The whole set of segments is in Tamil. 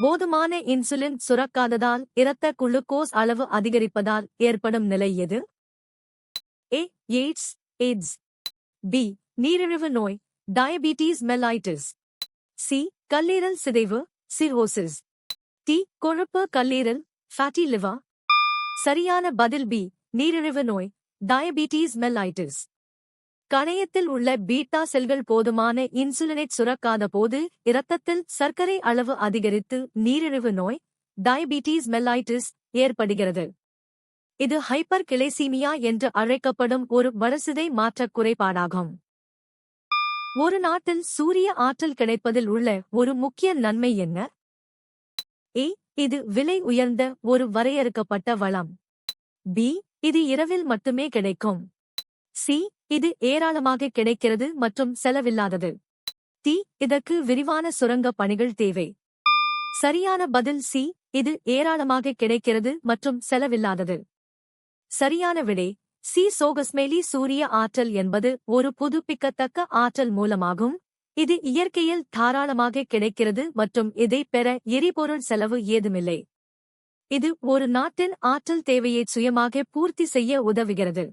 போதுமான இன்சுலின் சுரக்காததால் இரத்த குளுக்கோஸ் அளவு அதிகரிப்பதால் ஏற்படும் நிலை எது? ஏ. AIDS AIDS. பி. நீரிழிவு நோய் டயபீட்டீஸ் மெல்லைட்டிஸ். சி. கல்லீரல் சிதைவு சிர்ஹோசிஸ். டி. கொழுப்பு கல்லீரல் ஃபேட்டி லிவர். சரியான பதில் பி. நீரிழிவு நோய் டயபீட்டீஸ் மெல்லைட்டிஸ். கணையத்தில் உள்ள பீட்டா செல்கள் போதுமான இன்சுலினை சுரக்காத போது இரத்தத்தில் சர்க்கரை அளவு அதிகரித்து நீரிழிவு நோய் டயபீட்டீஸ் மெல்லைட்டிஸ் ஏற்படுகிறது. இது ஹைப்பர் கிளைசீமியா என்று அழைக்கப்படும் ஒரு வளர்சிதை மாற்றக் குறைபாடாகும். ஒரு நாட்டில் சூரிய ஆற்றல் கிடைப்பதில் உள்ள ஒரு முக்கிய நன்மை என்ன? ஏ. இது விலை உயர்ந்த ஒரு வரையறுக்கப்பட்ட வளம். பி. இது இரவில் மட்டுமே கிடைக்கும். சி. இது ஏராளமாக கிடைக்கிறது மற்றும் செலவில்லாதது. டி. இதற்கு விரிவான சுரங்க பணிகள் தேவை. சரியான பதில் சி. இது ஏராளமாக கிடைக்கிறது மற்றும் செலவில்லாதது. சரியான விடை சி. சோகஸ்மேலி சூரிய ஆற்றல் என்பது ஒரு புதுப்பிக்கத்தக்க ஆற்றல் மூலமாகும். இது இயற்கையில் தாராளமாக கிடைக்கிறது மற்றும் இதை பெற எரிபொருள் செலவு ஏதுமில்லை. இது ஒரு நாட்டின் ஆற்றல் தேவையை சுயமாக பூர்த்தி செய்ய உதவுகிறது.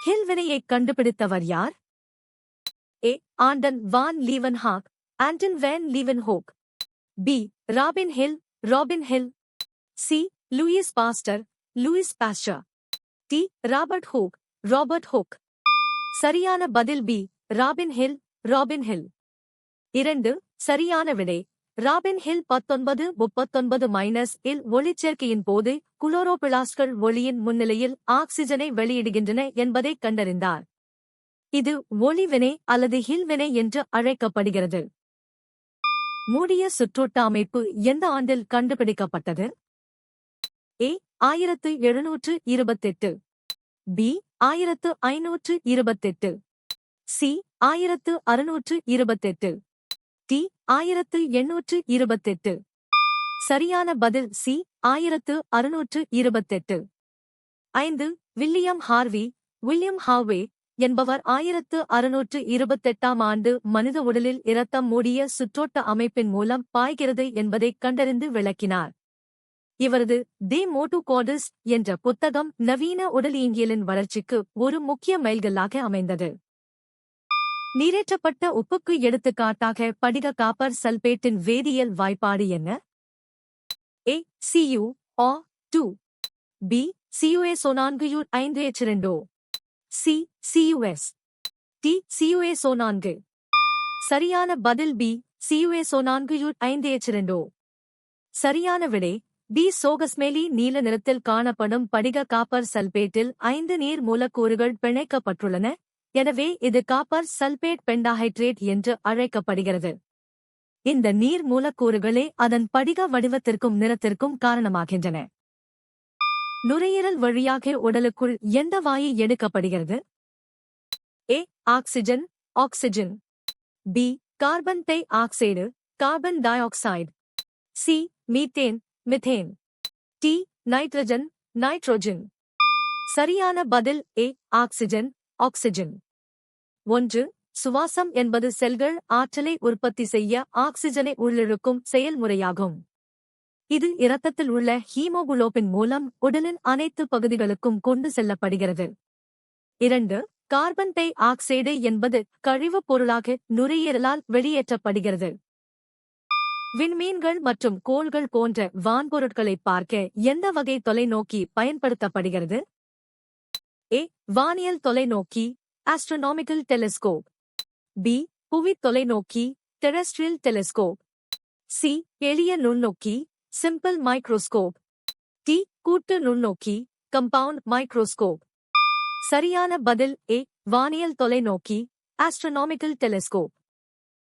ஹில் வினையைக் கண்டுபிடித்தவர் யார்? A. Anton van Leeuwenhoek Anton van Leeuwenhoek. B. Robin Hill Robin Hill. C. Louis Pasteur Louis Pasteur. D. Robert Hooke Robert Hooke. சரியான பதில் B. Robin Hill Robin Hill. 2. சரியான விடை ராபின் ஹில் 1939 இல் ஒளிச்சேர்க்கையின் போது குளோரோபிளாஸ்ட்கள் ஒளியின் முன்னிலையில் ஆக்சிஜனை வெளியிடுகின்றன என்பதைக் கண்டறிந்தார். இது ஒளிவினை அல்லது ஹில் வினை என்று அழைக்கப்படுகிறது. மூடிய சுற்றோட்ட அமைப்பு எந்த ஆண்டில் கண்டுபிடிக்கப்பட்டது? ஏ. 1728. பி. 1528. சி. 1628. டி. 1828. சரியான பதில் C. 1628. 5. William Harvey William Harvey என்பவர் 1628 ஆண்டு மனித உடலில் இரத்தம் மூடிய சுற்றோட்ட அமைப்பின் மூலம் பாய்கிறது என்பதைக் கண்டறிந்து விளக்கினார். இவரது தி மோட்டுகார்டஸ் என்ற புத்தகம் நவீன உடலியங்கியலின் வளர்ச்சிக்கு ஒரு முக்கிய மைல்கல்லாக அமைந்தது. நீரேற்றப்பட்ட உப்புக்கு எடுத்துக்காட்டாக படிக காப்பர் சல்பேட்டின் வேதியியல் வாய்ப்பாடு என்ன? A. Cu(O2). B. CuSO4 C. Cus. D. CuSO4. சரியான பதில் பி. CuSO4 சரியான விடை பி. சோகஸ்மேலி நீல நிறத்தில் காணப்படும் படிக காப்பர் சல்பேட்டில் 5 நீர் மூலக்கூறுகள் பிணைக்கப்பட்டுள்ளன. எனவே இது காப்பர் சல்பேட் பெண்டாஹைட்ரேட் என்று அழைக்கப்படுகிறது. இந்த நீர் மூலக்கூறுகளே அதன் படிக வடிவத்திற்கும் நிறத்திற்கும் காரணமாகின்றன. நுரையீரல் வழியாக உடலுக்குள் எந்த வாயு எடுக்கப்படுகிறது? A. Oxygen oxygen. B. Carbon dioxide carbon dioxide. C. Methane methane. D. Nitrogen nitrogen. சரியான பதில் ஏ. Oxygen oxygen. 1. சுவாசம் என்பது செல்கள் ஆற்றலை உற்பத்தி செய்ய ஆக்சிஜனை உள்ளிழுக்கும் செயல்முறையாகும். இது இரத்தத்தில் உள்ள ஹீமோகுளோபின் மூலம் உடலின் அனைத்து பகுதிகளுக்கும் கொண்டு செல்லப்படுகிறது. 2. கார்பன் டை ஆக்சைடு என்பது கழிவுப் பொருளாக நுரையீரலால் வெளியேற்றப்படுகிறது. விண்மீன்கள் மற்றும் கோள்கள் போன்ற வான்பொருட்களைப் பார்க்க எந்த வகை தொலைநோக்கி பயன்படுத்தப்படுகிறது? ஏ. வானியல் தொலைநோக்கி ஆஸ்ட்ரோனாமிக்கல் டெலிஸ்கோப். பி. புவித் தொலைநோக்கி டெரெஸ்ட்ரியல் டெலிஸ்கோப். சி. எளிய நுண்ணோக்கி சிம்பிள் மைக்ரோஸ்கோப். டி. கூட்டு நுண்ணோக்கி கம்பவுண்ட் மைக்ரோஸ்கோப். சரியான பதில் ஏ. வானியல் தொலைநோக்கி ஆஸ்ட்ரோனாமிக்கல் டெலிஸ்கோப்.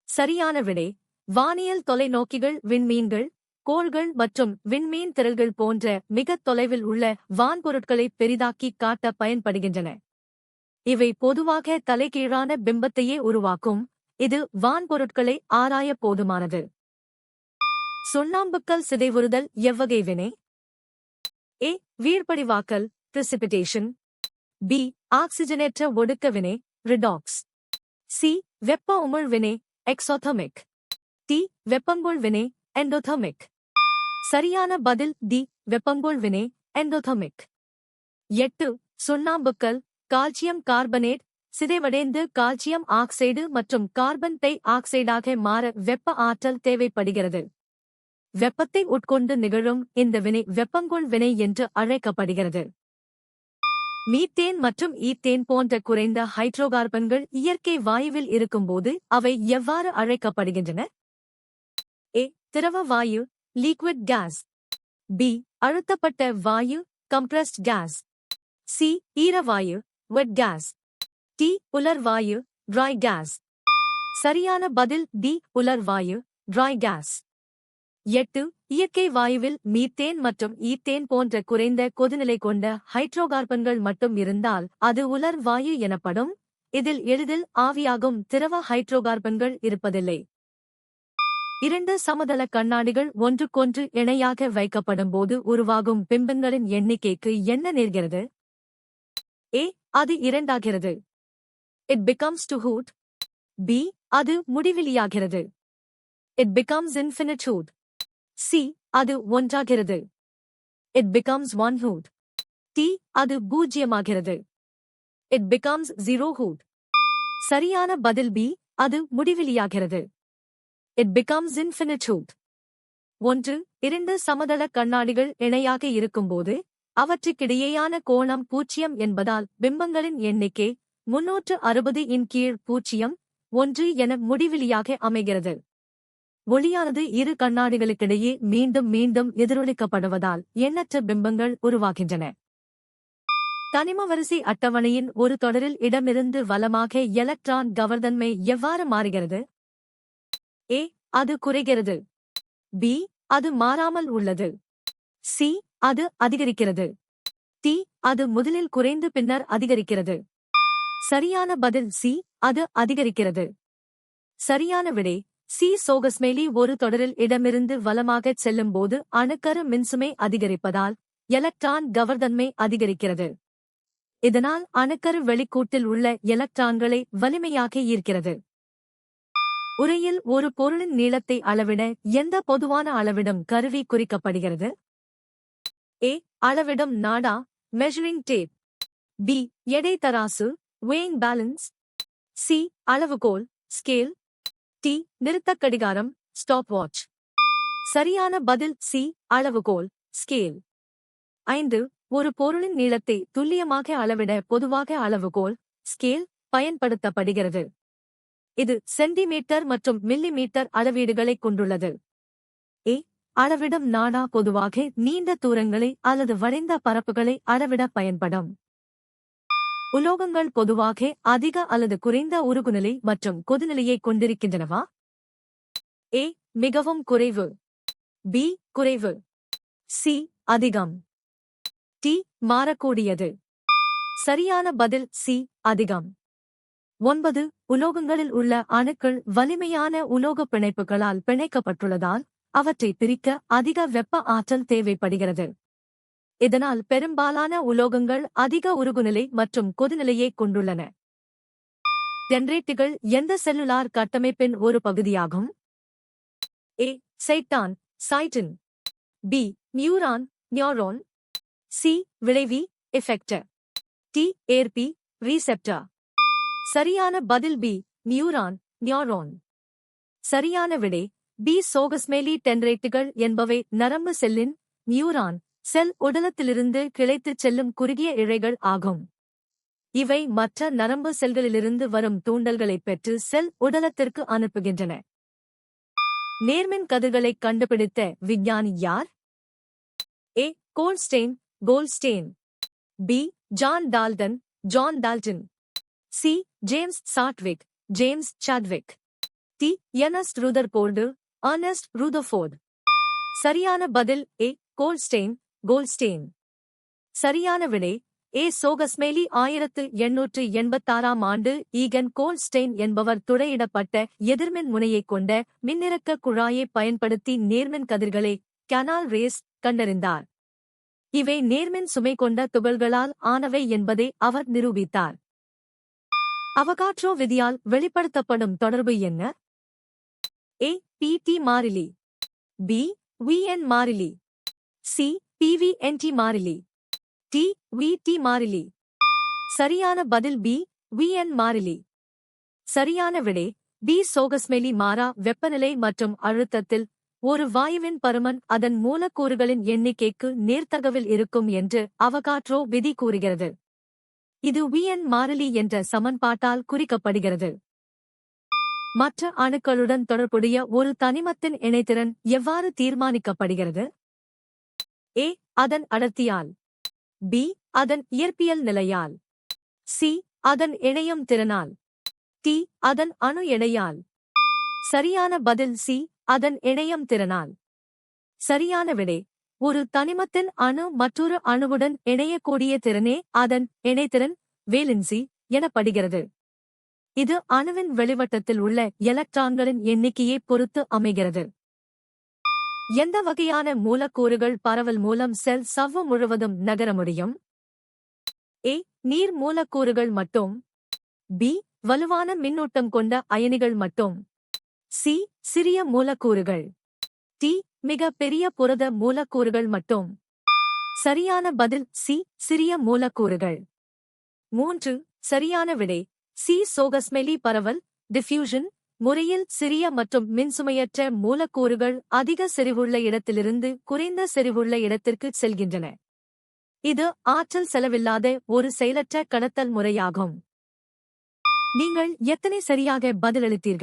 சரியான விடை வானியல் தொலைநோக்கிகள் விண்மீன்கள் கோள்கள் மற்றும் விண்மீன் திரள்கள் போன்ற மிகத் தொலைவில் உள்ள வான்பொருட்களை பெரிதாக்கி காட்ட பயன்படுகின்றன. இவை பொதுவாக தலைகீழான பிம்பத்தையே உருவாக்கும். இது வான்பொருட்களை ஆராய போதுமானது. சுண்ணாம்புக்கல் சிதைவுறுதல் எவ்வகை வினை? ஏ. வீழ்படிவாக்கல் பிரிசிபிடேஷன். பி. ஆக்சிஜனேற்ற ஒடுக்க வினை ரிடாக்ஸ். சி. வெப்ப உமிழ் வினை எக்ஸோதெர்மிக். டி. வெப்பங்கொள் வினை எண்டோதெர்மிக். சரியான பதில் டி. வெப்பங்கோள் வினை, எண்டோதெர்மிக். 8. சுண்ணாம்புக்கல், கால்சியம் கார்பனேட் சிதைவடைந்து கால்சியம் ஆக்சைடு மற்றும் கார்பன் டை ஆக்சைடாக மாற வெப்ப ஆற்றல் தேவைப்படுகிறது. வெப்பத்தை உட்கொண்டு நிகழும் இந்த வினை வெப்பங்கோள் வினை என்று அழைக்கப்படுகிறது. மீத்தேன் மற்றும் ஈத்தேன் போன்ற குறைந்த ஹைட்ரோகார்பன்கள் இயற்கை வாயுவில் இருக்கும்போது அவை எவ்வாறு அழைக்கப்படுகின்றன? ஏ. திரவ வாயு, லிக்விட் கேஸ். பி. அழுத்தப்பட்ட வாயு, கம்ப்ரஸ்ட் கேஸ். சி. ஈரவாயு, வெட் கேஸ். டி. உலர் வாயு, ட்ரை கேஸ். சரியான பதில் டி. உலர் வாயு, ட்ரை கேஸ். 8. இயற்கை வாயுவில் மீத்தேன் மற்றும் ஈத்தேன் போன்ற குறைந்த கொதிநிலை கொண்ட ஹைட்ரோகார்பன்கள் மட்டும் இருந்தால் அது உலர் வாயு எனப்படும். இதில் எளிதில் ஆவியாகும் திரவ ஹைட்ரோகார்பன்கள் இருப்பதில்லை. 2 சமதள கண்ணாடிகள் ஒன்றுக்கொன்று இணையாக வைக்கப்படும்போது உருவாகும் பிம்பங்களின் எண்ணிக்கைக்கு என்ன நேர்கிறது? ஏ. அது 2 ஆகிறது. It becomes to hood. B. அது முடிவிலியாகிறது. It becomes infinitude. C. அது 1 ஆகிறது. It becomes 1 hood. T. அது பூஜ்ஜியமாகிறது. It becomes 0 hood. சரியான பதில் B. அது முடிவிலியாகிறது. It becomes infinitude. 1. 2 சமதள கண்ணாடிகள் இணையாக இருக்கும்போது அவற்றுக்கிடையேயான கோணம் 0 என்பதால் பிம்பங்களின் எண்ணிக்கை 360 இன் கீழ் 0, 1 என முடிவிலியாக அமைகிறது. ஒளியானது இரு கண்ணாடிகளுக்கிடையே மீண்டும் மீண்டும் எதிரொலிக்கப்படுவதால் எண்ணற்ற பிம்பங்கள் உருவாகின்றன. தனிம வரிசை அட்டவணையின் ஒரு தொடரில் இடமிருந்து வலமாக எலக்ட்ரான் கவர்தன்மை எவ்வாறு மாறுகிறது? ஏ. அது குறைகிறது. பி. அது மாறாமல் உள்ளது. சி. அது அதிகரிக்கிறது. டி. அது முதலில் குறைந்து பின்னர் அதிகரிக்கிறது. சரியான பதில் சி. அது அதிகரிக்கிறது. சரியான விடை சி. சோகஸ்மெலி ஒரு தொடரில் இடமிருந்து வலமாகச் செல்லும்போது அணுக்கரு மின்சுமை அதிகரிப்பதால் எலக்ட்ரான் கவர்தன்மை அதிகரிக்கிறது. இதனால் அணுக்கரு வெளிக்கூட்டில் உள்ள எலக்ட்ரான்களை வலிமையாக ஈர்க்கிறது. உரையில் ஒரு பொருளின் நீளத்தை அளவிட எந்த பொதுவான அளவிடும் கருவி குறிக்கப்படுகிறது? ஏ. அளவிடும் நாடா, மெஷரிங் டேப். பி. எடை தராசு, weighing balance. சி. அளவுகோல், ஸ்கேல். டி. நிறுத்தக் கடிகாரம், ஸ்டாப் வாட்ச். சரியான பதில் சி. அளவுகோல், ஸ்கேல். 5. ஒரு பொருளின் நீளத்தை துல்லியமாக அளவிட பொதுவாக அளவுகோல், ஸ்கேல் பயன்படுத்தப்படுகிறது. இது சென்டிமீட்டர் மற்றும் மில்லிமீட்டர் அளவீடுகளைக் கொண்டுள்ளது. ஏ. அளவிடும் நாடா பொதுவாக நீண்ட தூரங்களை அல்லது வளைந்த பரப்புகளை அளவிட பயன்படும். உலோகங்கள் பொதுவாக அதிக அல்லது குறைந்த உருகுநிலை மற்றும் கொதிநிலையைக் கொண்டிருக்கின்றனவா? ஏ. மிகவும் குறைவு. பி. குறைவு. சி. அதிகம். டி. மாறக்கூடியது. சரியான பதில் சி. அதிகம். 9. உலோகங்களில் உள்ள அணுக்கள் வலிமையான உலோகப் பிணைப்புகளால் பிணைக்கப்பட்டுள்ளதால் அவற்றை பிரிக்க அதிக வெப்ப ஆற்றல் தேவைப்படுகிறது. இதனால் பெரும்பாலான உலோகங்கள் அதிக உருகுநிலை மற்றும் கொதிநிலையைக் கொண்டுள்ளன. டென்ட்ரேட்டுகள் எந்த செல்லுலார் கட்டமைப்பின் ஒரு பகுதியாகும்? A. Cyton, cytin. B. Neuron, neuron. C. விளைவி, எஃபெக்டர். டி. ஏற்பி, ரீசெப்டர். சரியான பதில் பி. Neuron, neuron. சரியான விடை பி. சோகஸ்மெலி டென்ட்ரேட்டுகள் என்பவை நரம்பு செல்லின் நியூரான் செல் உடலத்திலிருந்து கிளைத்துச் செல்லும் குறுகிய இழைகள் ஆகும். இவை மற்ற நரம்பு செல்களிலிருந்து வரும் தூண்டல்களைப் பெற்று செல் உடலத்திற்கு அனுப்புகின்றன. நேர்மின் கதிர்களைக் கண்டுபிடித்த விஞ்ஞானி யார்? A. Goldstein, Goldstein. B. John Dalton, John Dalton. C. James Chadwick, James Chadwick. D. Ernest Rutherford, Ernest Rutherford. சரியான பதில் ஏ. கோல்ட்ஸ்டெயின், கோல்ட்ஸ்டெயின். சரியான விடை ஏ. சோகஸ்மெலி 1886ஆம் ஆண்டு ஈகன் கோல்ட்ஸ்டெயின் என்பவர் துளையிடப்பட்ட எதிர்மின் முனையைக் கொண்ட மின்னிறக்க குழாயைப் பயன்படுத்தி நேர்மின் கதிர்களை கனால் ரேஸ் கண்டறிந்தார். இவை நேர்மின் சுமை கொண்ட துகள்களால் ஆனவை என்பதை அவர் நிரூபித்தார். அவகாட்ரோ விதியால் வெளிப்படுத்தப்படும் தொடர்பு என்ன? ஏ. Pt மாறிலி. B. Vn மாறிலி. C. PVNT மாறிலி. D. VT மாறிலி. சரியான பதில் B. Vn மாறிலி. சரியான விடை B. சோகஸ்மெலி மாறா வெப்பநிலை மற்றும் அழுத்தத்தில் ஒரு வாயுவின் பருமன் அதன் மூலக்கூறுகளின் எண்ணிக்கைக்கு நேர்த்தகவில் இருக்கும் என்று அவகாட்ரோ விதி கூறுகிறது. இது Vn மாறிலி என்ற சமன்பாட்டால் குறிக்கப்படுகிறது. மற்ற அணுக்களுடன் தொடர்புடைய ஒரு தனிமத்தின் இணைதிறன் எவ்வாறு தீர்மானிக்கப்படுகிறது? A. அதன் அடர்த்தியால். B. அதன் இயற்பியல் நிலையால். C. அதன் இணையும் திறனால். D. அதன் அணு எடையால். சரியான பதில் C. அதன் இணையும் திறனால். சரியான விடை ஒரு தனிமத்தின் அணு மற்றொரு அணுவுடன் இணையக்கூடிய திறனே அதன் இணைதிறன் வேலன்சி எனப்படுகிறது. இது அணுவின் வெளிவட்டத்தில் உள்ள எலக்ட்ரான்களின் எண்ணிக்கையை பொறுத்து அமைகிறது. எந்த வகையான மூலக்கூறுகள் பரவல் மூலம் செல் சவ்வு முழுவதும் நகர முடியும்? A. நீர் மூலக்கூறுகள் மட்டும். B. வலுவான மின்னூட்டம் கொண்ட அயனிகள் மட்டும். C. சிறிய மூலக்கூறுகள். D. மிக பெரிய புரத மூலக்கூறுகள் மட்டும். சரியான பதில் C. சிறிய மூலக்கூறுகள். 3. சரியான விடை C. சோகஸ்மெலி பரவல் டிஃப்யூஷன் முறையில் சிறிய மற்றும் மின்சுமையற்ற மூலக்கூறுகள் அதிக செறிவுள்ள இடத்திலிருந்து குறைந்த செறிவுள்ள இடத்திற்கு செல்கின்றன. இது ஆற்றல் செலவில்லாத ஒரு செயலற்ற கடத்தல் முறையாகும். நீங்கள் எத்தனை சரியாக பதிலளித்தீர்கள்?